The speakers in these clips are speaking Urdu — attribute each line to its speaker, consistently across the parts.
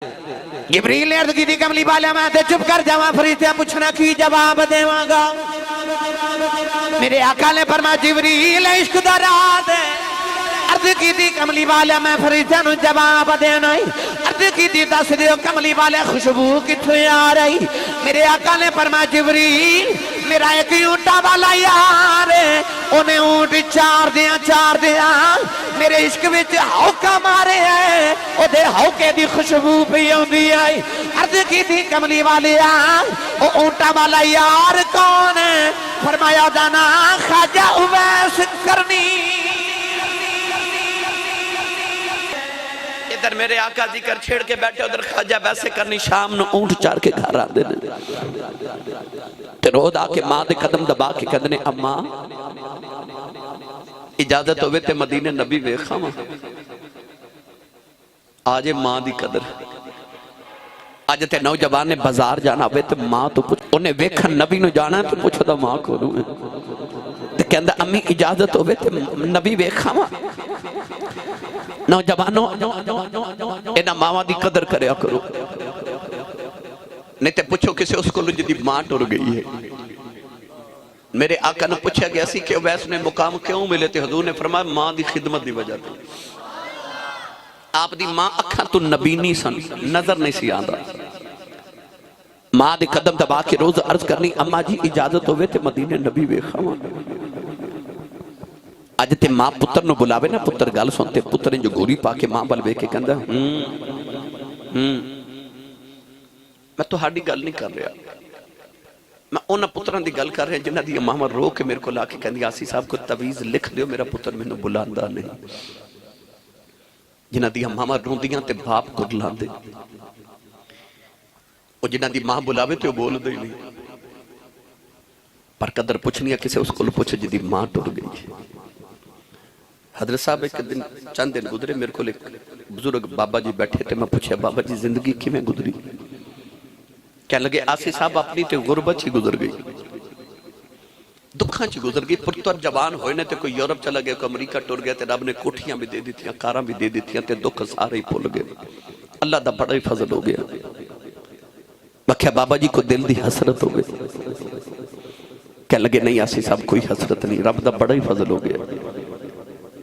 Speaker 1: جبریل نے عرض کی تھی کملی والا میں تے چپ کر جاواں فرشتے پوچھنا کی جواب دیواں گا میرے آقا نے فرمایا جبریل عشق دا راز ہے عرض کی تھی کملی والا میں فرشتیاں نوں جواب دینا عرض کی تھی دس دیو کملی والے خوشبو کتھوں آ رہی میرے آقا نے فرمایا جبریل میرا ایک اونٹا والا یار ہے انہیں اونٹ چار دیاں میرے عشق وچ ہوکا مارے ہیں او دے ہوکے دی خوشبو پی ہوندی ہے عرض کی تھی کملی والے او اونٹا والا یار کون ہے فرمایا دانا خواجہ اویس کرنی ادھر میرے آقا ذکر چھیڑ کے بیٹھے ادھر خواجہ ویسے کرنی شام نو اونٹ چار کے گھر آ دینے تے رود آ کے ماں دے قدم دبا کے کہنے اماں اجازت ہوئے تے مدینہ نبی ویکھاں آج ماں دی قدر آج تے نوجوان نے بازار جانا ہوئے تے ماں تو پوچھ انہیں ویکھا نبی نو جانا ہے تو پوچھو دا ماں کو دوں تے کہندہ امی اجازت ہوئے تے نبی ویکھاں نوجوانوں اینا ماما دی قدر کریا کرو نہیں تے پوچھو کسے اس کو جدی ماں ٹر گئی ہے میرے آقا نے پوچھا گیا سی کہ ویس نے مقام کیوں ملے تھے حضور نے فرمایا ماں دی خدمت دی وجہ تھی آپ دی ماں اکھاں تو نبی نہیں سن نظر نہیں سی آندہ ماں دی قدم دبا کے روز عرض کرنی اماں جی اجازت ہوئے تھے مدینہ نبی ویکھاں آج تے ماں پتر نو بلاوے نا پتر گال سنتے پتر نے جو گوری پا کے ماں بلوے کے کہندہ میں تو ہاڑی گل نہیں کر رہا میں اونا پتران دی گل کر رہے ہیں جنہ دی ماما رو کے میرے کو لا کے کہندی آسی صاحب کو تویز لکھ دیو میرا پتر میں نے بلاندہ نہیں جنہ دی ماما رو دیاں تے باپ کو لاندے اور جنہ دی ماں بلاوے تے وہ بول دے نہیں پر قدر پوچھنی ہے کسے اس کو پوچھے جدی ماں ٹر گئی حضرت صاحب ایک دن چند دن گزرے میرے کو ایک بزرگ بابا جی بیٹھے تھے میں پوچھے بابا جی زندگی کی میں گزری کہنے لگے آسی صاحب اپنی تے غربت چی گزر گئی دکھاں چی گزر گئی پرتر جوان ہوئے نے تے کوئی یورپ چلا گیا کوئی امریکہ ٹر گیا تے رب نے کوٹھیاں بھی دے دی تھیاں کاراں بھی دے دی تھیاں تے دکھ سارے ہی پھول گئے اللہ دا بڑا ہی فضل ہو گیا میں کہا بابا جی کو دل دی حسرت ہو گئی کہنے لگے نہیں آسی صاحب کوئی حسرت نہیں رب دا بڑا ہی فضل ہو گیا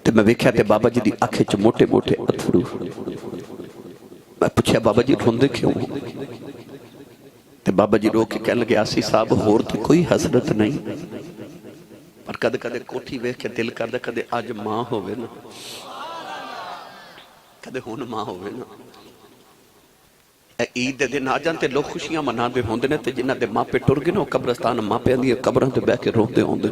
Speaker 1: تے میں ویکھیا تے بابا جی دی آنکھیں چ موٹے موٹے اتھرو میں پوچھا بابا جی روندے کیوں تے بابا جی رو کے کہنے لگے آسی صاحب ہور تے کوئی حسرت نہیں پر کدے کدے کوٹھی ویکھ کے دل کردے کدے آج ماں ہوئے نا کدے ہون ماں ہوئے نا عید دے دن آ جانتے لوگ خوشیاں منا دے ہوندے نے تے جنہ دے ماں پہ ٹر گئے نا قبرستان ماں پہ آندی ہے قبران تے بہ کے روندے ہوندے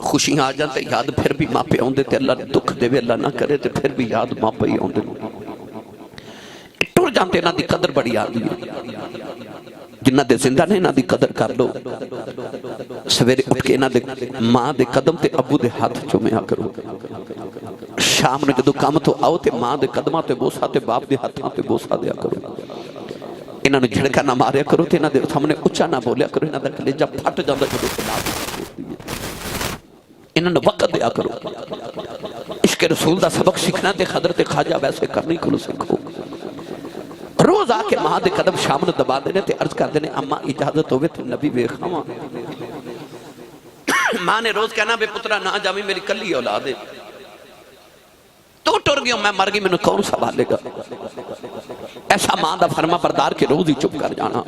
Speaker 1: خوشیاں آ جانتے یاد پھر بھی ماں پہ ہوندے تے اللہ دکھ دے وے اللہ نہ کرے تے پھر بھی یاد ماں پہ ہی ہوندے ٹر جانتے نہ دی قدر بڑی آدھی ہے جنہ دے زندہ نے نہ دی قدر کر لو سویرے اٹھ کے نہ دے ماں دے قدم تے ابو دے ہاتھ چومیا کرو شام نے جدو کام تو آؤ تے ماں دے قدمہ تے بوسا تے باپ دے ہاتھاں تے بوسا دیا کرو انہاں نے جھڑکا نہ ماریا کرو تے انہاں دے سامنے اچھا نہ بولیا کرو انہاں دا کلیجہ پھٹ جاندہ جدو خدا انہاں نے وقت دیا کرو عشق رسول دا سبق سکھنا تے حضرت خواجہ ویسے کرنی کلو سکھو روز آ کے ماں دے قدم شام نے دبا دینے تے عرض کر دینے اماں اجازت ہوئے تے نبی ویکھاں ماں نے روز کہنا بے پترہ نہ جاویں میری کلی اولاد ہے تو ٹر گیا میں مر گئی میں نے کون سنبھالے گا ایسا ماں دا فرما بردار کے روز ہی چپ کر جانا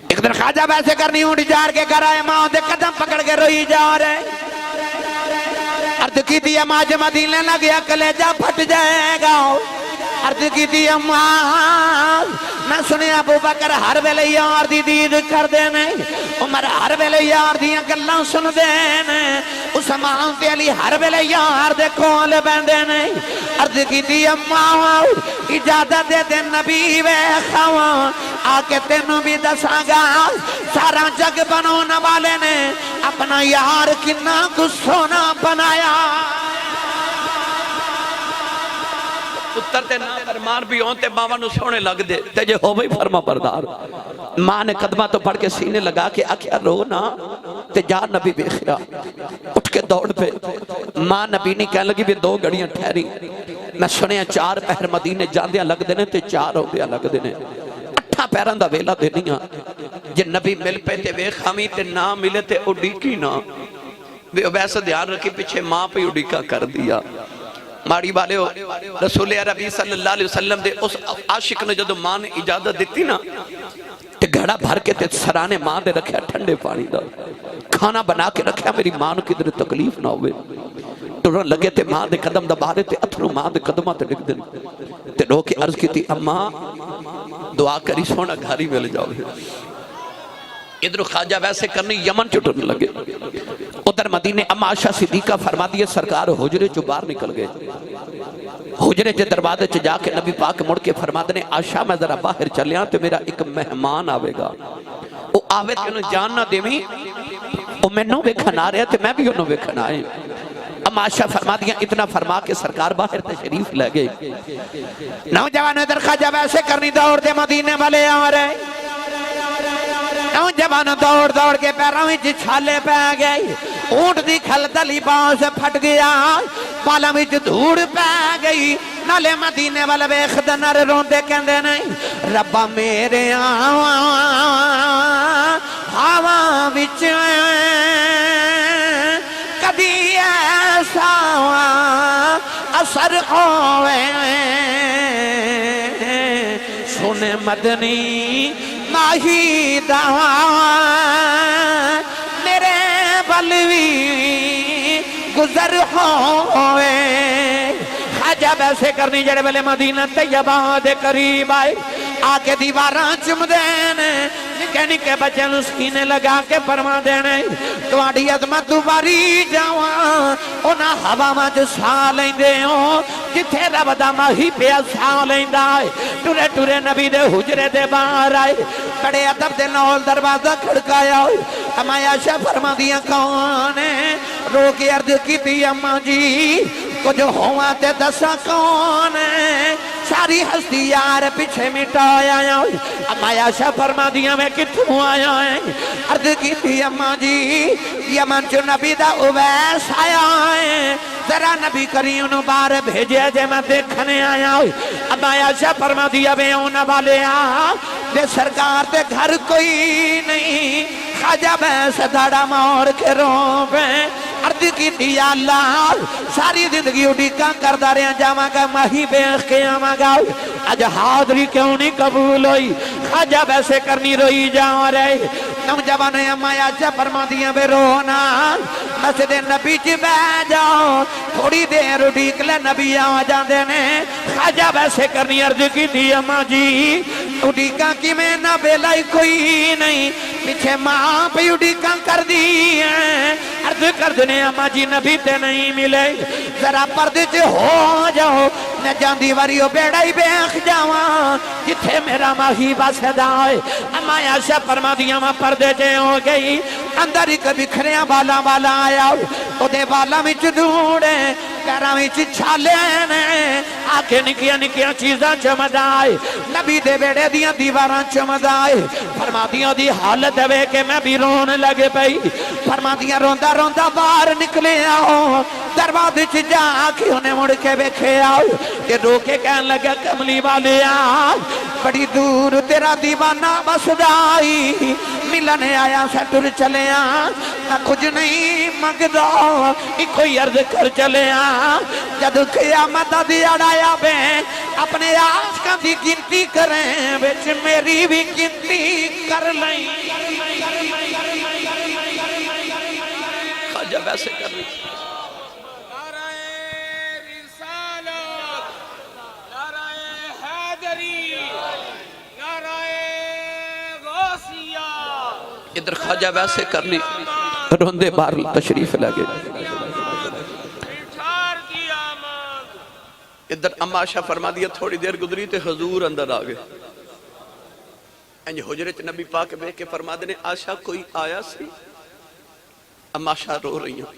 Speaker 1: ایک دن خواجہ ویسے کرنی اونٹ جار کے گھر آئے ماں دے قدم پکڑ کے روئی جا رہے عرض کی دی اماں جو مدینے لگیا کلیجہ پھٹ جائے گا عرض کی دی اماں میں سنے ابو بکر ہر ویلے یار دی دید کر دینے عمر ہر ویلے یار دیاں گلاں سن دینے عثمان تے علی ہر ویلے یار دے کول بیندے عرض کی دی اماں اجازت دے دے نبی ویکھاں آ کے تینوں بھی دساں گا سارا جگ بنانے والے نے اپنا یار کنا کو سونا بنایا پتر تے نا فرمان بھی ہونتے ماما نو سونے لگ دے تے جے ہو بھئی فرما بردار ماں نے قدمہ تو پڑھ کے سینے لگا کے آکھیا رو نا تے جا نبی بیخیا اٹھ کے دوڑ پہ ماں نبی نہیں کہنے لگی بھی 2 گھڑیاں ٹھہری میں سنیا 4 پہر مدینے جاندیاں لگ دینے تے 4 ہوندیاں لگ دینے 8 پیران دا ویلا دینیاں جے نبی مل پہ تے وے خامی تے نہ ملے تے اڈیکی نہ وے ویسا دھیان رکھی پیچھے ماں پہ اڈیکا کر دیا ماڑی والے ہو رسول عربی صلی اللہ علیہ وسلم دے اس عاشق نے جدو ماں نے اجازت دیتی نا تے گھڑا بھر کے تے سرانے ماں دے رکھیا ٹھنڈے پانی دا کھانا بنا کے رکھیا میری ماں نو کدھر تکلیف نہ ہوئے ٹرن لگے تے ماں دے قدم دا بارے تے اتھرو ماں دے قدمہ تے لکھ دن تے رو کے عرض کی تھی اماں دعا کری سونا گھاری مل جاؤ ادھر خواجہ ویسے کرنی یمن چٹرن لگے ادھر مدینے اما عائشہ صدیقہ فرما دیے سرکار حجرے جو باہر نکل گئے حجرے جو دروازے چ جا کے نبی پاک مڑ کے فرما دینے عائشہ میں ذرا باہر چلیاں تو میرا ایک مہمان آوے گا وہ آوے تے انہوں جان نہ دیویں وہ میں نو ویکھن آ رہا تے میں بھی انہوں ویکھن آئے اما عائشہ فرما دیا اتنا فرما کے سرکار باہر تشریف لے گئے نوجوان ادھر خواجہ ویسے کرنی دوڑ دے مدینے والے آ رہے نوجوان دوڑ دوڑ کے پیروں وچ چھالے پہ گئے اونٹ دی کھل دلی باز پھٹ گیا بالاں وچ دھوڑ پہ گئی نالے مدینے والے ویکھدے نر روندے کہندے نہیں ربا میرے ہوا وچ کبھی ایسا اثر ہوئے سن مدنی ماہی دعا میرے بلوی گزر ہوئے خواجہ ویسے کرنی جڑے والے مدینہ طیبہ دے قریب آئے آکے دیواراں چم دینے نکے نکے بچے نو سینے لگا کے فرما دینے تو آڑی عظمت دوباری جاواں اونا ہوا ماں سا لیندے ہوں جتھے رب دا ماہی پیا سا لیندہ آئے ٹورے ٹورے نبی دے حجرے دے باہر آئے بڑے ادب دے نول دروازہ کھڑکایا ہوئے اما عائشہ فرما دیا کون ہے رو کے عرض کی تھی اماں جی کچھ ہوا تے دسا کون ہے ساری ہستی یار پیچھے مٹایا آیا اما عائشہ فرما دیا میں کتوں آیا ہے عرض کی تھی اماں جی یمن چو نبی دا اویس آیا ہے ذرا نبی کریم انہوں بار بھیجے جے میں دیکھنے آیا ہوئی اما عائشہ فرما دیا بے اونا والے آ دے سرکار تے گھر کوئی نہیں خواجہ بیس دھڑا موڑ کے روپے عرض کی تھی اللہ ساری زندگی اڈیکاں کردہ رہے ہیں جاما گا ماہی بیخ کے آما گا آج حاضری کیوں نہیں قبول ہوئی خواجہ بیسے کرنی روئی جاؤں رہے نوجوان اما عائشہ فرما دیا بے رونا مسجد نبی چی بے جاؤ تھوڑی دیر اڈیک لے نبی آ جاندے نے خواجہ بیسے کرنی عرض کی تھی اما جی اڈیکاں کی میں نہ بیلائی کوئی نہیں پیچھے ماں پہ اڈیکاں کر دی ہیں عرض کر دنے اما جی نبی تے نہیں ملے ذرا پردے چے ہو جاؤ میں جاندی وریو بیڑائی بیخ جاواں جتھے میرا ماہی باسد آئے اما عائشہ فرما دیا میں پردے چے ہو گئی اندر ایک بکھریاں بالا بالا آیا او دے بالا میں چدوڑے پیراں وچ چھالے نے آکے نکیاں نکیاں چیزاں چمد آئے نبی دے بیڑے دیاں دیواراں چمد آئے فرما دیاں دی حالت ہے کہ میں بھی رون لگے پئی فرما دیاں روندہ روندہ باہر نکلے آؤ دروازے چ جا کے انہیں مڑ کے بیکھے آؤ کہ رو کے کہن لگا کملی والے آ بڑی دور تیرا دیوانہ بسدائی ملنے آیا سٹر چلے آ نہ کچھ نہیں مگدو کوئی عرض کر چلے آ جد قیامت دی اڑایا بے اپنے عاشقاں دی گنتی کریں وچ میری بھی گنتی کر لیں خواجہ ویسے کر لیں ادھر خواجہ ویسے کرنی روندے بار تشریف لگے ادھر اما عائشہ فرما دیا تھوڑی دیر گزری تے حضور اندر آگے انج حجرت نبی پاک بے کے فرما دینے عائشہ کوئی آیا سی اما عائشہ رو رہی ہیں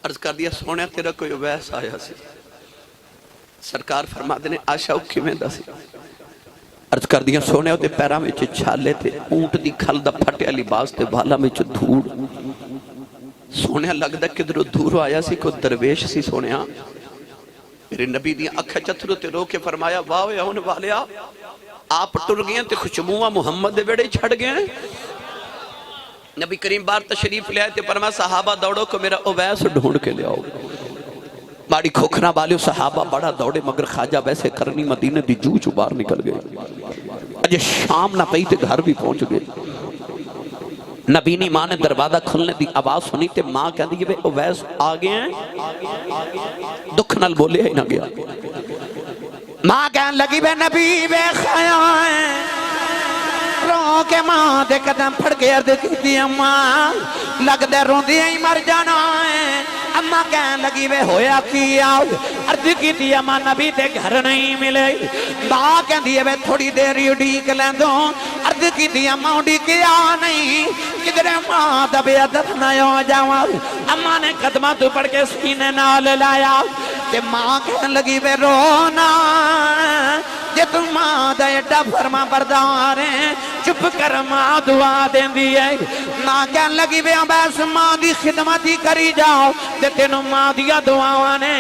Speaker 1: عرض کر دیا سونے تیرا کوئی ویس آیا سی سرکار فرما دینے عائشہ اکھی میں دا سی عرض کر دیا سونے ہوتے پیرا میں چھالے تھے اونٹ دی کھل دا پھٹے لباس تے بالا میں دھوڑ سونے لگ دا کدھر دھور آیا سی کوئی درویش سی سونے میرے نبی دیا اکھا چتھرو تے رو کے فرمایا واہ اون والیا آپ ٹر گئے تے خوشبوواں محمد دے بیڑے چھڑ گئے. نبی کریم بار تشریف لے آئے تے فرمایا صحابہ دوڑو کو میرا اویس ڈھونڈ کے لے آؤ. ماڑی کھوکھنا والیو صحابہ بڑا دوڑے مگر خواجہ ویسے کرنی مدینہ دی جو چبار نکل گئے. اجے شام نہ پئی تے گھر بھی پہنچ گئے. نبی نی ماں نے دروازہ کھلنے دی آواز سنی تے ماں کہہ دی اویس آگئے ہیں. دکھ نال بولے ہی نہ گیا. ماں کہنے لگی بے نبی بے خیائیں رو کے ماں دے قدم پھڑ کے عرض کی دی اماں لگ دے رون دی ہی مر جانا ہے. اماں کہنے لگی بے ہویا کیا عرض کی دی اماں نبی تے گھر نہیں ملے. ماں کہنے دی بے تھوڑی دیری اڈیک لیندوں عرض کی دی اماں اڈیک آ نہیں کدھر ماں دبے عدد نہ ہو جاؤں. اماں نے قدمہ تو پڑھ کے سینے نال لایا کہ ماں کہنے لگی بے رونا جے تم ماں دا ایڈا فرما بردار ہیں چپ کر ماں دعا دیں دی ہے. ماں کہنے لگی بے عباس ماں دی خدمت ہی کری جاؤ تے تینوں ماں دیا دعاواں نے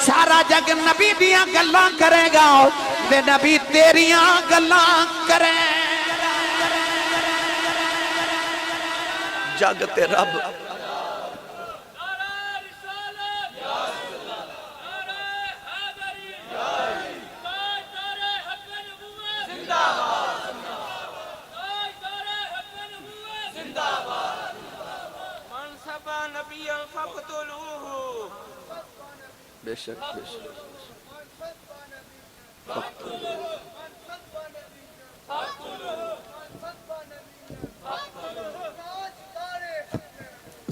Speaker 1: سارا جگ نبی دیا گلاں کرے گا تے نبی تیریاں گلاں کرے. جگ تے رب بے شک بے شک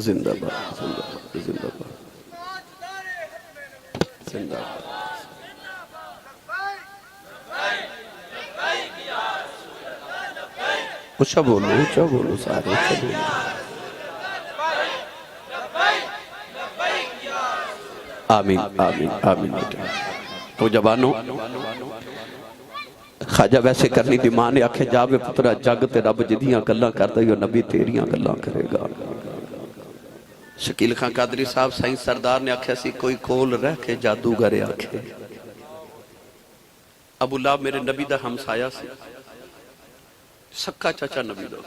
Speaker 1: زندہ باد زندہ باد زندہ باد. اچھا بولو سارے اچھا بولو. آمین آمین آمین بیٹا. تو جوانوں خواجہ ویسے کرنی دی ماں نے آکھے جاوے پترہ جگ تے رب جدیاں گلاں کرتا ہے نبی تیریاں گلاں کرے گا. شکیل خان قادری صاحب سائیں سردار نے آکھے سی کوئی کول رہ کے جادوگرے آکھے. ابو لہب میرے نبی دا ہمسایا سی سکا چاچا نبی دا.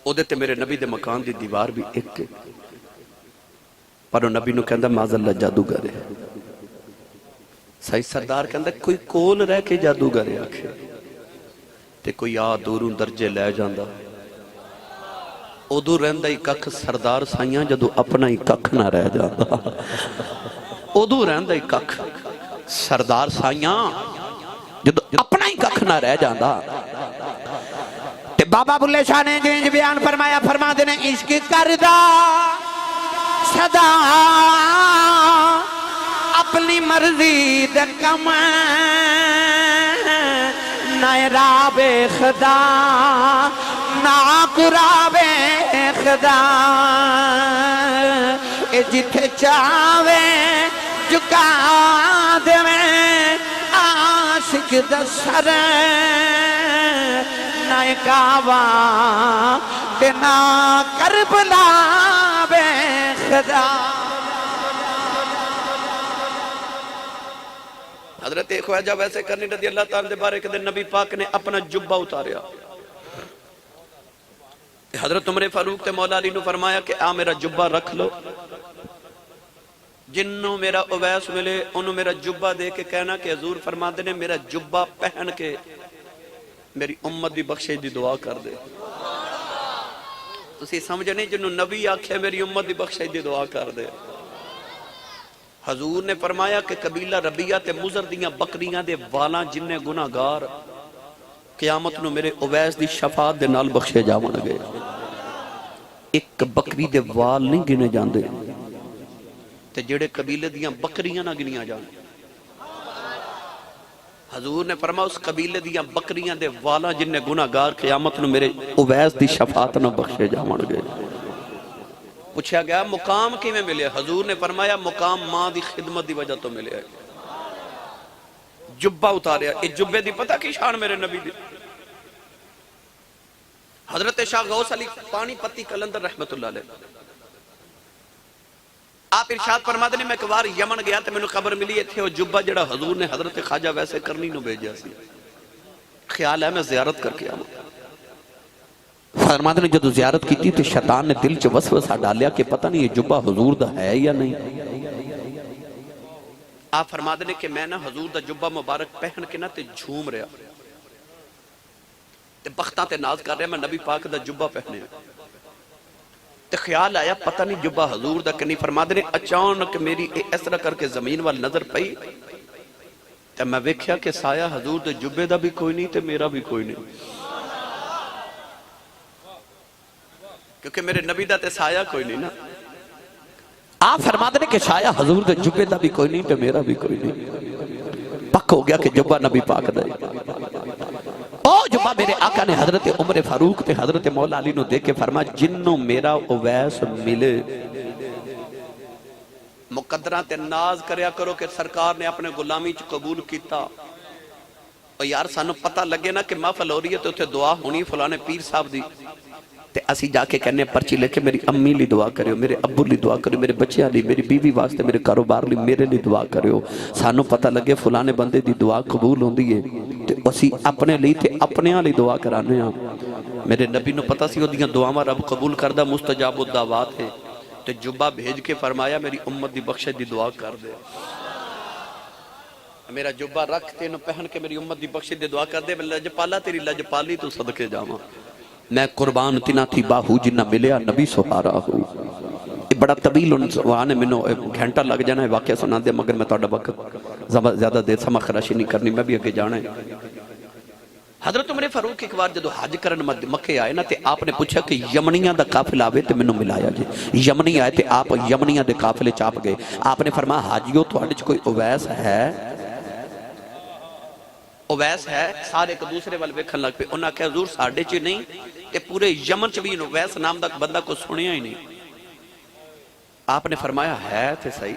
Speaker 1: او دیتے میرے نبی دے مکان دی دیوار بھی ایک پر نبی نو کہندہ ماذا اللہ جادوگر ہے. سائی سردار کہندہ کوئی کول رہ کے جادوگر ہے آکھے تے کوئی آ دوروں درجے لے جاندہ ادو رہندہ ہی ککھ سردار سائیاں جدو اپنا ہی ککھ نہ رہ جاندہ. ادو رہندہ ہی ککھ سردار سائیاں جدو اپنا ہی ککھ نہ رہ جاندہ. تے بابا بلے شاہ نے جنج بیان فرمایا فرما دینے عشق کردہ صدا اپنی مرضی دے کم نائے راب خدا نا قراب خدا اے جتھے چاہوے جکا دے میں عاشق دسر نائے کعبہ تے نا کربلا بے خدا. حضرت خواجہ ویسے کرنی رضی اللہ تعالیٰ دے بارے کے دن نبی پاک نے اپنا جبہ اتاریا. حضرت عمر فاروق تے مولا علی نو فرمایا کہ آ میرا جبہ رکھ لو جنوں میرا اویس ملے انہوں میرا جبہ دے کے کہنا کہ حضور فرما دینے میرا جبہ پہن کے میری امت دی بخشش دی دعا کر دے. تسی سمجھے نہیں جنہوں نبی آکھے میری امت دی بخشش دی دعا کر دے. حضور نے فرمایا کہ قبیلہ ربیہ تے مزر دیاں بکریاں دے والاں جننے گناہگار قیامت نو میرے اویس دی شفاعت دے نال بخشے جاون گے. ایک بکری دے وال نہیں گنے جاندے تے جڑے قبیلے دیاں بکریاں نہ گنیاں جان. حضور نے فرمایا اس قبیلے دیاں بکریاں دے والاں جننے گناہگار قیامت نو میرے اویس دی شفاعت نہ بخشے جاون گے. پوچھا گیا مقام کی میں ملے. حضور نے فرمایا مقام ماں دی خدمت دی وجہ تو ملے ہے. جبہ اتاریا اس جبے دی پتہ کی شان میرے نبی دی. حضرت شاہ غوث علی پانی پتی کلندر رحمت اللہ علیہ آپ ارشاد فرماتے ہیں میں ایک بار یمن گیا تو مینوں خبر ملی تھے وہ جبہ جڑا حضور نے حضرت خواجہ ویسے کرنی نو بھیجا سی، خیال ہے میں زیارت کر کے آؤں۔ فرماتے ہیں جدو زیارت کی تھی تو شیطان نے دل چ وسوسہ ڈالیا کہ پتہ نہیں یہ جبہ حضور دا ہے یا نہیں۔ آپ فرماتے ہیں کہ میں نا حضور دا جبہ مبارک پہن کے نا تے جھوم رہا تے بختاں تے ناز کر رہا میں نبی پاک دا جبہ پہنے تے خیال آیا پتہ نہیں جبہ حضور دا کہ نہیں۔ فرماتے ہیں اچانک میری اس طرح کر کے زمین وال نظر پئی تے میں ویکھیا کہ سایہ حضور دے جبے دا بھی کوئی نہیں تے میرا بھی کوئی نہیں، کیونکہ میرے نبی دا تے سایہ کوئی نہیں نا۔ آپ فرماتے ہیں کہ سایہ حضور دے جبے دا بھی کوئی نہیں تے میرا بھی کوئی نہیں، پک ہو گیا کہ جبہ نبی پاک دا او جبہ میرے آقا نے حضرت عمر فاروق تے حضرت مولا علی نو دیکھ کے فرمایا جنوں میرا اویس ملے مقدرہ تے ناز کریا کرو کہ سرکار نے اپنے غلامی چ قبول کیتا۔ اور یار سانو پتہ لگے نا کہ محفل ہو رہی ہے تو اتھے دعا ہونی فلانے پیر صاحب دی تے اسی جا کے کہنے پرچی لے کے میری امی لی دعا کریو، میرے ابو لی دعا کریو، میرے بچے لی، میری بیوی واسطے، میرے کاروبار لی، میرے لی دعا کریو۔ سانو پتہ لگے فلانے بندے دی دعا قبول ہوندی ہے تے اسی اپنے لی تے اپنے لی دعا کرانے ہیں۔ میرے نبی نو پتہ سی دیاں دعاواں رب قبول کردہ مستجاب الدعوات ہے تے جبہ بھیج کے فرمایا میری امت دی بخشش دی دعا کر دے، میرا جبہ رکھ تے نو پہن کے میری امت دی بخشش دی دعا کر دے، میں لجپالا تیری لجپالی تو صدقے جاواں، میں قربان تینا تھی باہو جنہ ملیا نبی سہارا ہو۔ یہ بڑا طویل عنوان ہے، منو گھنٹہ لگ جانا ہے واقعہ سنا دے، مگر میں توڑا وقت زیادہ دیر سما خراشی نہیں کرنی، میں بھی اگے جانا ہے۔ حضرت عمر فاروق ایک بار جدو حج کرن مکے آئے نا تے آپ نے پوچھا کہ یمنیاں دا قافلہ آوے تے منو ملایا جے، یمنی آئے تے آپ یمنیاں دے قافلے چاپ گئے۔ آپ نے فرمایا حاجیو تو آڑے کوئی اویس ہے؟ اویس ہے؟ سارے ایک دوسرے والے ویکھن لگ پہ، انہاں کہا حضور ساڑھے چی نہیں کہ پورے یمن چ بھی اویس نام دا بندہ کو سنیا ہی نہیں۔ آپ نے فرمایا ہے تھے صحیح۔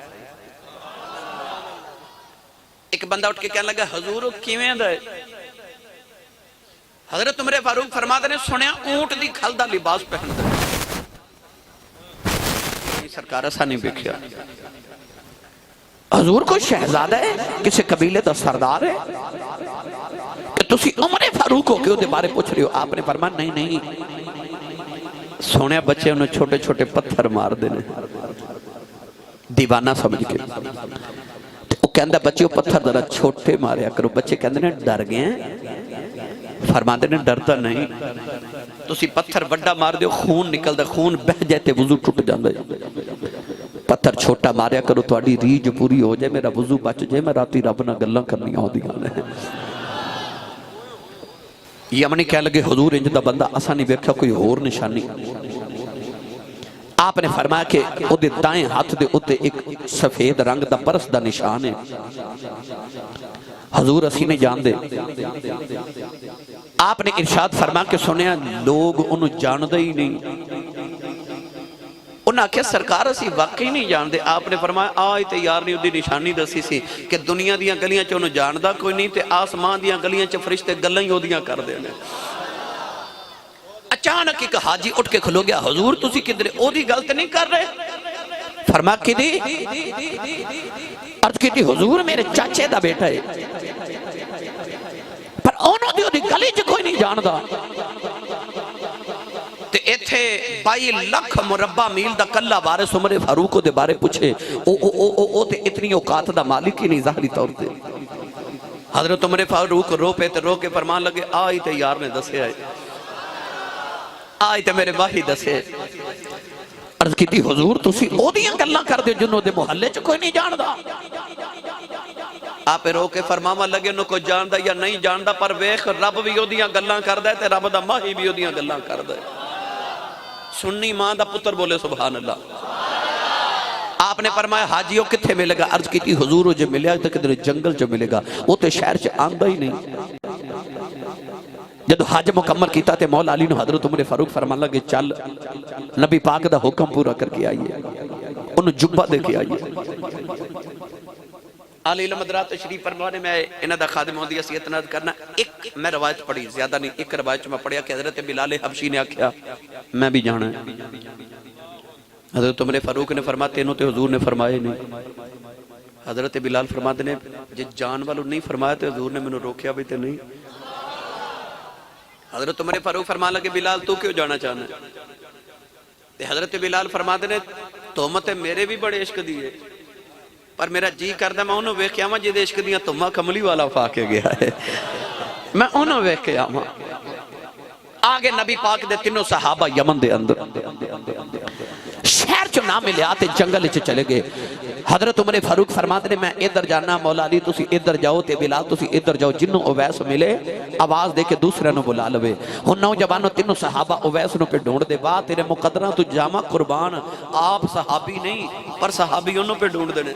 Speaker 1: ایک بندہ اٹھ کے کہنے لگا حضور کیویں دا ہے؟ حضرت عمر فاروق فرماتے نے سنیا اونٹ دی کھل دا لباس پہن دا، سرکار ایسا نہیں بیکھیا۔ حضور کوئی شہزادہ ہے کسی قبیلے دا سردار ہے کہ تسی عمر فاروق ہو کے دے بارے پوچھ رہے ہو؟ آپ نے فرمایا نہیں نہیں، سونے بچے انہوں چھوٹے چھوٹے پتھر مار دینے دیوانہ سمجھ کے، وہ کہندہ بچے وہ پتھر ذرا چھوٹے ماریا کرو۔ بچے کہندے نے ڈر گئے ہیں؟ فرماتے نے ڈرتا نہیں، تسی پتھر بڑا مار دیو خون نکل دا، خون بہ جاتے وضو ٹوٹ جاندہ ہے، پتھر چھوٹا ماریا کرو تو آڑی ریج پوری ہو جائے، میرا وضو بچ جائے، میں راتی رب نہ گلہ کرنی ہو دی گانے ہیں۔ یمنی کہہ لگے حضور انج دا بندہ اسا نہیں بیکھا کوئی اور نشانی۔ آپ نے فرمایا کہ او دے دائیں ہاتھ دے اتے ایک سفید رنگ دا پرس دا نشان ہے۔ حضور اسی نے جان دے، آپ نے ارشاد فرما کے سنیا لوگ انہوں جان دے ہی نہیں، انہاں کہ سرکار اسی واقعی نہیں جان دے۔ آپ نے فرمایا آئی تے یار نہیں دی نشانی دسی سی کہ دنیا دیاں گلیاں چ انہوں جان دا کوئی نہیں تے آسمان دیاں گلیاں چ فرشتے گلیں ہی دیاں کر دے نے۔ اچانک ایک حاجی اٹھ کے کھلو گیا حضور تسی کدھر او دی غلط نہیں کر رہے؟ فرما کی دی عرض کی دی حضور میرے چاچے دا بیٹا ہے پر انہوں دی گلی چ کوئی نہیں جان دا تے ایتھے 22 لکھ مربع میل دا کلہ وارث عمر فاروق دے بارے پوچھے او تے اتنی اوقات دا مالک ہی نہیں ظاہری طور تے۔ حضرت عمر فاروق رو پہ تے رو کے فرمان لگے آئی تے یار نے دسے آئے، آئی تے میرے باہی دسے۔ عرض کی تھی حضور تسی او دیاں گلاں کر دے جنہوں دے محلے چ کوئی نہیں جان دا؟ آپ رو کے فرماما لگے انہوں کو جان دا یا نہیں جان دا پر ویخ رب بھی او دیاں گلاں کر دے تے رب دا ماہی بھی او دیاں گلاں کر دے۔ سننی ماں دا پتر بولے سبحان اللہ۔ آپ نے فرمایا حاجیوں کتھے ملے گا؟ عرض کی تھی حضور جو ملے گا کدھر جنگل جو ملے گا، وہ تے شہر چ آندہ ہی نہیں۔ جب حج مکمل کیتا تے مولا علی نے حضرت عمر فاروق فرمان لگے چل نبی پاک دا حکم پورا کر کے آئیے، انہوں جبہ دے کے آئیے۔ آل علم حضرات تشریف فرمانے میں انہاں دا خادم ہوندی اسی اتنا کرنا۔ ایک میں روایت پڑھی زیادہ نہیں، ایک روایت میں پڑھیا کہ حضرت بلال حبشی نے آکھیا میں بھی جانا ہے۔ حضرت عمر فاروق نے فرمایا تینوں تے حضور نے فرمائے نہیں. حضرت بلال فرماتے نے جی جان والوں نہیں فرمایا تو حضور نے مینوں روکیا بھی تے نہیں. حضرت عمر فاروق فرمان لگے بلال تو کیوں جانا چاہنا ہے؟ حضرت بلال فرماتے نے تہمت میرے بھی بڑے عشق دیے پر میرا جی کردہ میں انہوں ویکھ کے آواں جی دے عشق دیاں تہمت کملی والا فا کے گیا ہے. میں انہوں ویکھ کے آواں. آگے نبی پاک دے تینوں صحابہ یمن دے اندر شہر چو نہ ملے آتے جنگل چ چلے گئے. حضرت عمر فاروق فرماتے نے میں ادھر جانا مولا علی تسی ادھر جاؤ تے بلال تسی ادھر جاؤ. جنوں اویس ملے آواز دے کے دوسرے نو بلا لوے. ہن نوجوانوں تینوں صحابہ اویس نو پہ ڈھونڈ دے واہ تیرے مقدراں تو جامع قربان آپ صحابی نہیں پر صحابی انہوں پہ ڈھونڈ دینے.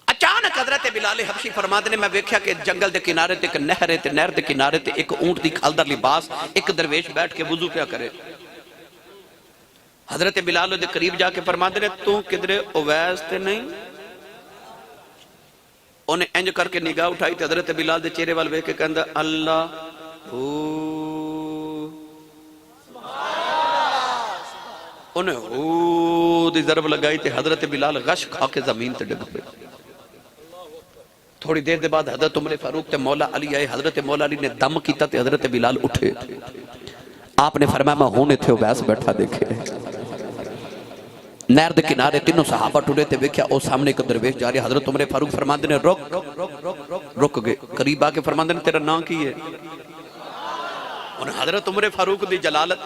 Speaker 1: اچانک حضرت بلال حبشی فرماتے نے میں ویکھیا کہ جنگل دے کنارے تے ایک نہر تے نہر دے کنارے تے ایک اونٹ دی کھالدر لباس ایک درویش بیٹھ کے وضو کیا کرے. حضرت بلال دے قریب جا کے فرماتے نے تو کدھرے اویس تے نہیں. انہیں انج کر کے نگاہ اٹھائی تے حضرت بلال دے چہرے وال ویکھ کے کہندا اللہ انہیں دی ضرب لگائی تے حضرت بلال غش کھا کے زمین تے ڈگ پے. تھوڑی دیر دے بعد حضرت عمر فاروق تے مولا علی آئے. حضرت مولا علی نے دم کیتا تے حضرت بلال اٹھے. آپ نے فرمایا میں ہونے تھے اویس بیٹھا دیکھے. نہر دے کنارے تینوں صحابہ ٹوڑے تے ویکھیا او سامنے ایک درویش جا رہی. حضرت عمر فاروق فرماندے نے رک گئے. قریب آ کے فرماندے نے تیرا نام کی ہے؟ انہیں حضرت عمر فاروق دی جلالت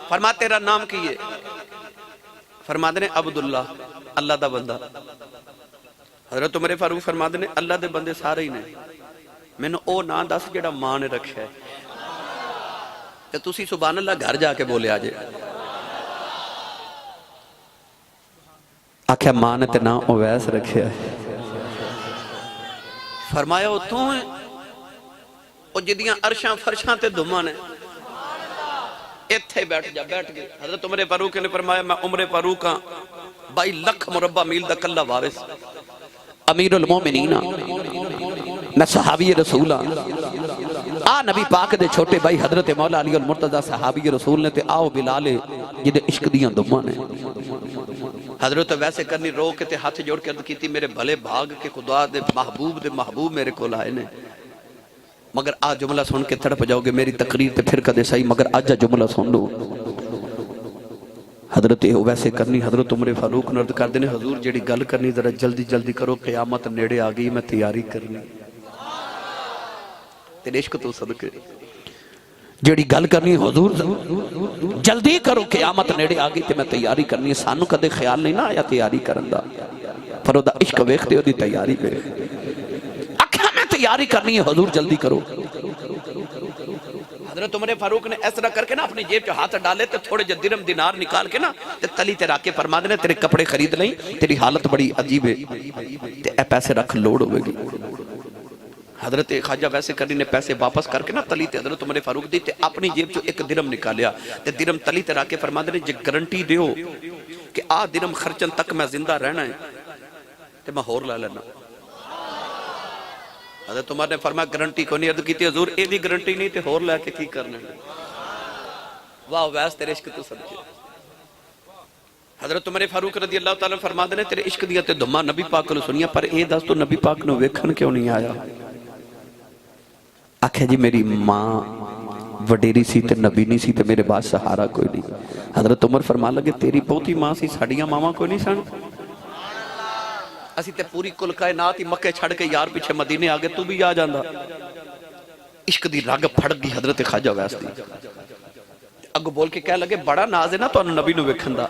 Speaker 1: فرما تیرا نام کی ہے؟ فرماندے نے عبداللہ اللہ دا بندہ. حضرت عمر فاروق فرماندے نے اللہ دے بندے سارے ہی نے میں نے او نام دس جڑا ماں نے رکھا ہے تے تسی سبحان اللہ گھر جا کے بولے آجے. آکھیا ماں نے تے نام اویس رکھے ہے. فرمایا او تو ہیں او جدیاں عرشاں فرشاں تے دھماں نے اتھے بیٹھ جا. بیٹھ گئے. حضرت عمر فاروق نے فرمایا میں عمر فاروق ہاں 22 لکھ مربع میل دا کلہ وارث امیر المومنین میں صحابی رسول آ نبی پاک دے چھوٹے بھائی حضرت مولا علی المرتضی صحابی رسول نے تے آؤ بلال جدے عشق دیاں دماں نے. حضرت ویسے کرنی رو کے تے ہاتھ جوڑ کے عرض کیتی میرے بھلے بھاگ کے خدا دے محبوب میرے کو لائے نے. مگر آج جملہ سن کے تڑپ جاؤ گے میری تقریر تے پھر کدے صحیح مگر آج جملہ سن لو. حضرت ویسے کرنی حضرت عمر فاروق نرد کر دینے حضور جیڑی گل کرنی ذرا جلدی جلدی کرو قیامت نیڑے آگئی میں تیاری کرنی. تیرے عشق تو صدقے جیڑی گل کرنی حضور جلدی کرو قیامت نیڑے آگئی تے میں تیاری کرنی. سانو کدے خیال نہیں نہ آیا تیاری کرن دا پر دا عشق ویکھتے ہو دی تیاری پہ اکھا میں تیاری کرنی ہے حضور جلدی کرو. حضرت عمر فاروق نے اس طرح کر کے نا اپنی جیب جو ہاتھ ڈالے تے تھوڑے جو درم دینار نکال کے نا تے تلی تے راکے فرما دینے تیرے کپڑے خرید لیں تیری حالت بڑی عجیب ہے تے اے پیسے رکھ لوڑ ہوئے گی. حضرت خواجہ ویسے کرنی نے پیسے واپس کر کے نا تلی تے حضرت عمر فاروق دی تے اپنی جیب جو ایک درم نکالیا تے درم تلی تے راکے فرما دینے جے گارنٹی دیو کہ آ درم خرچن تک میں زندہ رہنا ہے تے میں ہور لے لینا. حضرت عمر نے فرمایا گارنٹی کو نہیں. عرض کیتی حضور اے دی گارنٹی نہیں تے ہور لے کے کی کرنا ہے. واہ ویس تیرے عشق تو صدقے. حضرت عمر فاروق رضی اللہ تعالیٰ فرما دینے تیرے عشق دیا تے دھما نبی پاک کو سنیا پر اے دس تو نبی پاک نو ویکھن کیوں نہیں آیا؟ آکھے جی میری ماں وڈیری سی تے نبی نہیں سی تے میرے بعد سہارا کوئی نہیں. حضرت عمر فرما لگے تیری بہتی ماں سی ساڑیاں ماما کوئی نہیں سن. اسی تے پوری کل کائنات ہی مکے چھڑ کے یار پیچھے مدینے آگے تو بھی آ جاندہ. عشق دی رگ پھڑ گئی حضرت خواجہ ویس دی. اگو بول کے کہہ لگے بڑا ناز ہے نا تو انہوں نبی نو ویکھن دا.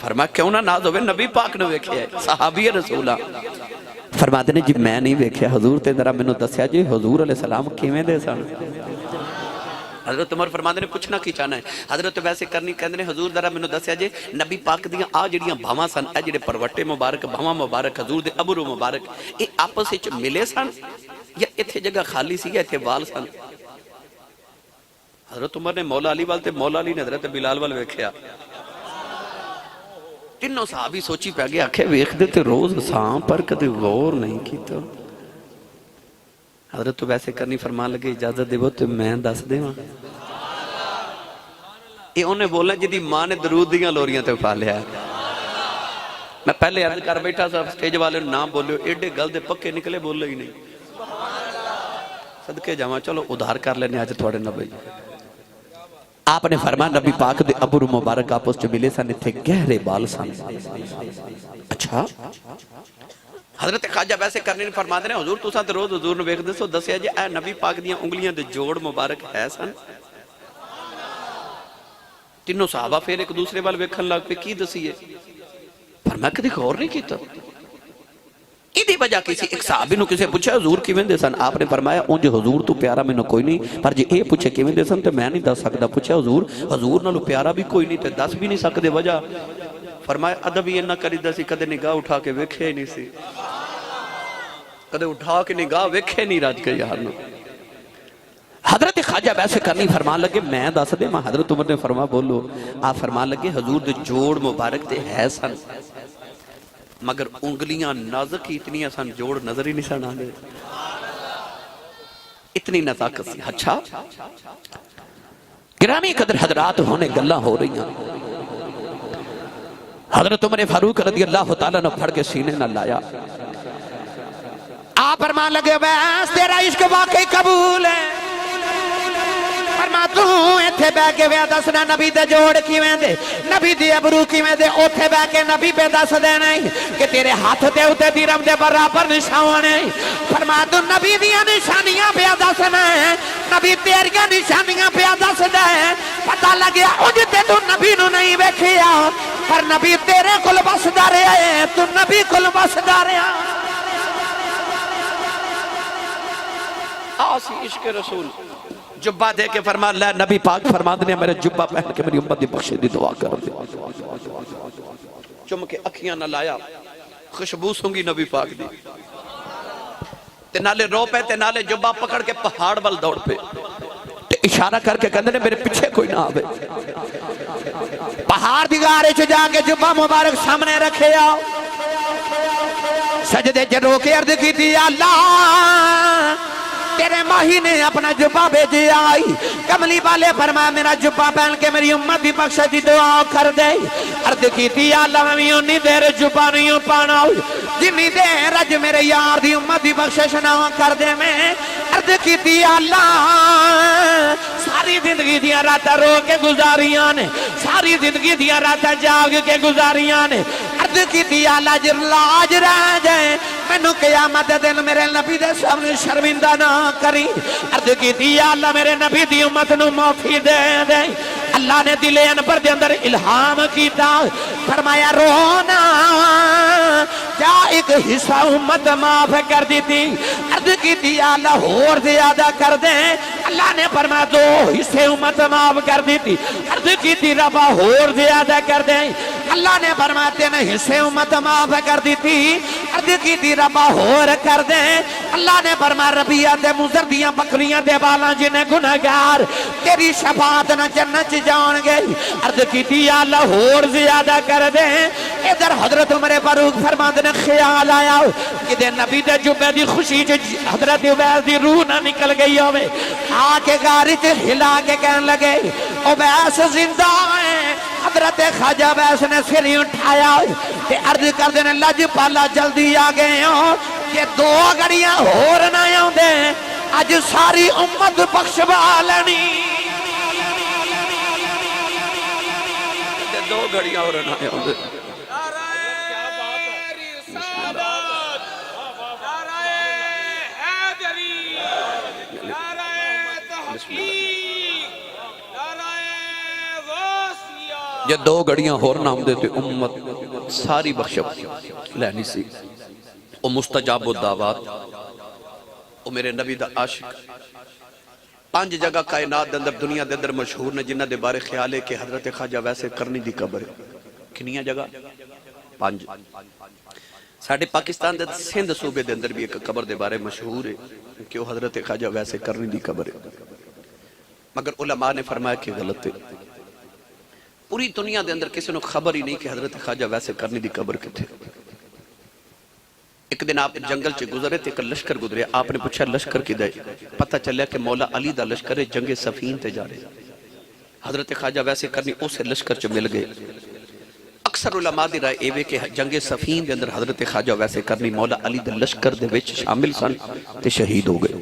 Speaker 1: فرمایا کیوں نہ ناز ہوئے نبی پاک نو ویکھے ہے صحابی رسولہ. فرما دینے جی میں نہیں ویکھے حضور تے ذرا میں نو دسیا جی حضور علیہ السلام کیویں دے سن. حضرت عمر فرماندے نے پوچھنا کی چاہنا ہے. حضرت ویسے کرنی کہندے نے حضور ذرا مینوں دسیا جے نبی پاک دیاں آ جڑیاں بھاواں سن اے جڑے پروٹے مبارک بھاواں مبارک حضور دے ابرو مبارک اے آپس وچ ملے سن یا ایتھے جگہ خالی سی یا ایتھے وال سن؟ حضرت عمر نے مولا علی وال تے مولا علی نے حضرت بلال وال ویکھیا. تینوں صحابی سوچی پہ گئے آکھے ویکھ دے تے روز ساں پر کدے غور نہیں کیتا. حضرت تو ویسے کرنی فرمان لگے اجازت دے وہ تو میں دس دے وہاں. یہ انہیں بولنا جی ماں نے درود دیاں لوریاں تے پالیا ہے. میں پہلے عرض کر بیٹھا صاحب سٹیج والے نام بولے ایڈے گل دے پکے نکلے بولے ہی نہیں. صدقے جاواں چلو ادھار کر لینے آج تھوڑے نبی. آپ نے فرمایا نبی پاک دے ابرو مبارک آپس جو ملے سن تھے گہرے بال سن. اچھا حضرت خواجہ ویسے کرنے نہیں فرما دے حضور تو ساتھ روز حضور نے ویکھ دے سو دسیا جی اے نبی پاک دیاں انگلیاں دے جوڑ مبارک ہے سن. تینوں صحابہ پھر ایک دوسرے وال ویکھن لگ پہ کی دسیے فرمایا کدی غور نہیں کیتا. ایدی وجہ کسی ایک صحابی نو کسی پوچھا حضور کیویں دے سن. آپ نے فرمایا اونجے حضور تو پیارا میں نو کوئی نہیں پر جی اے پوچھے کیویں دے سن تے میں نہیں دس سکدا. پوچھا حضور نالو پیارا بھی کوئی نہیں تے دس بھی نہیں سکدے وجہ. فرمایا ادب ہی نہ کری دسی کدے نگاہ اٹھا کے ویکھے نہیں سی کدے اٹھا کے نگاہ ویکھے نہیں راج کے یار نو. حضرت خواجہ ویسے کرنی فرمان لگے میں دس دے ماں حضرت عمر نے فرما بولو. آپ فرمان لگے حضور دے جوڑ مبارک دے ہے سن مگر انگلیاں نازک ہی اتنی سن جوڑ نظر ہی نہیں سن آنے اتنی نزاکت سی. اچھا گرامی قدر حضرات ہونے گلہ ہو رہی ہیں. حضرت عمر فاروق رضی اللہ تعالیٰ نے پھڑ کے سینے نہ لایا. آپ فرمان لگے بس تیرا عشق واقعی قبول ہے. فرما تو ایتھے بے کے وے دسنا نبی دے جوڑ کیویں دے نبی دی ابرو کیویں دے اوتھے بے کے نبی پہ دس دے نہیں کہ تیرے ہاتھ دے اوتے درم دے برابر نشان ہے. فرما تو نبی دیاں نشانیاں پہ دسنا ہے نبی تیریاں نشانیاں پہ دس دے. پتہ لگیا اج تے تو نبی نو نہیں ویکھیا پر نبی تیرے کول بسدا رہیا ہے تو نبی کول بسدا رہیا. آسی عشق رسول جبہ دے کے فرما لے نبی پاک فرما دنے میرے جبہ پہن کے میری امت دی بخشے دی دعا کر دے. چم کے اکھیاں نہ لایا خوشبو سنگی نبی پاک دی تے نالے رو پہ تے نالے جبہ پکڑ کے پہاڑ وال دوڑ پہ تے اشارہ کر کے کہندے نے میرے پیچھے کوئی نہ آوے. پہاڑ دی گارے چ جا کے جبہ مبارک سامنے رکھے آؤ سجدے چ رو کے عرض کی تھی اللہ تیرے ماہی نے اپنا جبہ بھیجے آئی. کملی والے فرمایا میرا جبہ پہن کے میری امت دی بخشش دی دعا کر دے. عرض کی تھی یا اللہ میں انی دیر جبہ نہیں پانا جنی دیر اج میرے یار دی امت دی بخشش نہ کر دے. میں عرض کی تھی یا اللہ ساری زندگی دیا راتاں رو کے گزاریاں نے ساری زندگی دیا راتاں جاگ کے گزاریاں نے. عرض کی تھی یا اللہ جر لاج رہ جائے مینو قیامت دن میرے نبی دے سامنے شرمندہ نہ کری. عرض کی تھی یا اللہ میرے نبی دی امت نو معافی دے دے. اللہ نے دل انور دے اندر الہام کیتا فرمایا رونا کیا ایک حصہ امت معاف کر دی تھی. عرض کی تھی یا اللہ اور زیادہ کر دیں. اللہ نے فرمایا 2 حصے امت معاف کر دی تھی. عرض کی تھی ربا اور زیادہ کر دیں. اللہ نے فرمایا 3 حصے امت معاف کر دی تھی. عرض کی تھی ربا اور کر دیں. اللہ نے فرمایا ربیہ دے مزر دیاں بکریاں دے بالاں جنہیں گناہگار تیری شفاعت نہ جنت جان گئی. عرض کی تھی یا اللہ اور زیادہ کر دیں. ادھر حضرت عمر فاروق فرماندے نے خیال آیا کہ دے نبی دے جبے دی خوشی چ حضرت عبیس دی روح نہ نکل گئی ہوے. آ کے گاری تے ہلا کے کہن لگے عبیس زندہ ہے. حضرت خواجہ عبیس نے سر اٹھایا تے عرض کر دے نے لج پالا جلدی آ گئے ہو کہ 2 گھڑیاں ہور نہ آوندے اج ساری امت بخشوا لینی. 2 گھڑیاں ہور نہ آوندے یہ 2 گھڑیاں ہور نہ آمدے تے امت ساری بخشب لینی سی. او مستجاب الدعوات او میرے نبی دا عاشق 5 جگہ کائنات دے اندر دنیا دے اندر مشہور نے جنہ دے بارے خیال ہے کہ حضرت خواجہ ویسے کرنی دی قبر ہے. کنیاں جگہ 5 ساڑھے پاکستان دے سندھ صوبے دے اندر بھی ایک قبر دے بارے مشہور ہے کہ وہ حضرت خواجہ ویسے کرنی دی قبر ہے. مگر علماء نے فرمایا کہ غلط ہے. پوری دنیا دے اندر کسی نے خبر ہی نہیں کہ حضرت خواجہ ویسے کرنی دی قبر کتھے. ایک دن آپ جنگل چے گزرے تھے ایک لشکر گزرے. آپ نے پوچھا لشکر کی دے. پتہ چلیا کہ مولا علی دا لشکر جنگ صفین تے جا رہے. حضرت خواجہ ویسے کرنی اسے لشکر چ مل گئے. اکثر علماء دی رائے ایوے کہ جنگ صفین دے اندر حضرت خواجہ ویسے کرنی مولا علی دے لشکر دے وچ شامل سن تے شہید ہو گئے.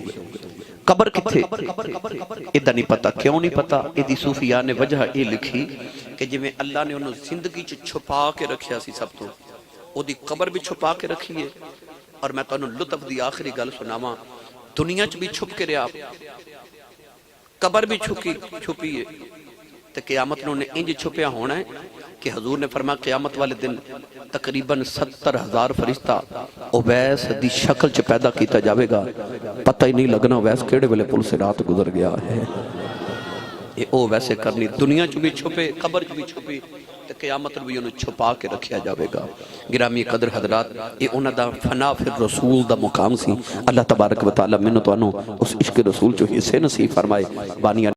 Speaker 1: قبر کتھے ادھا نہیں پتا. کیوں نہیں پتا؟ ادھی صوفیاء نے وجہ یہ لکھی کہ جی میں اللہ نے انہوں زندگی چھپا کے رکھیا سی سب تو او دی قبر بھی چھپا کے رکھی ہے. اور میں تو انہوں لطف دی آخری گل سناواں دنیا چ بھی چھپ کے رہا قبر بھی چھپی ہے تو قیامت نے انج چھپیا ہونا ہے کہ حضور نے فرمایا قیامت والے دن تقریباً 70,000 فرشتہ اویس دی شکل چ پیدا کیتا جاوے گا. پتہ ہی نہیں لگنا اویس کیڑے ویلے پل سے رات گزر گیا ہے. یہ او ویسے کرنی دنیا چ بھی چھپے قبر چ بھی چھپی تو قیامت بھی انہوں چھپا کے رکھیا جاوے گا. گرامی قدر حضرات یہ انہوں دا فنا فی الرسول دا مقام سی. اللہ تبارک و تعالی منو تو انہوں اس عشق رسول جو حصے نصیب فرمائے. بانی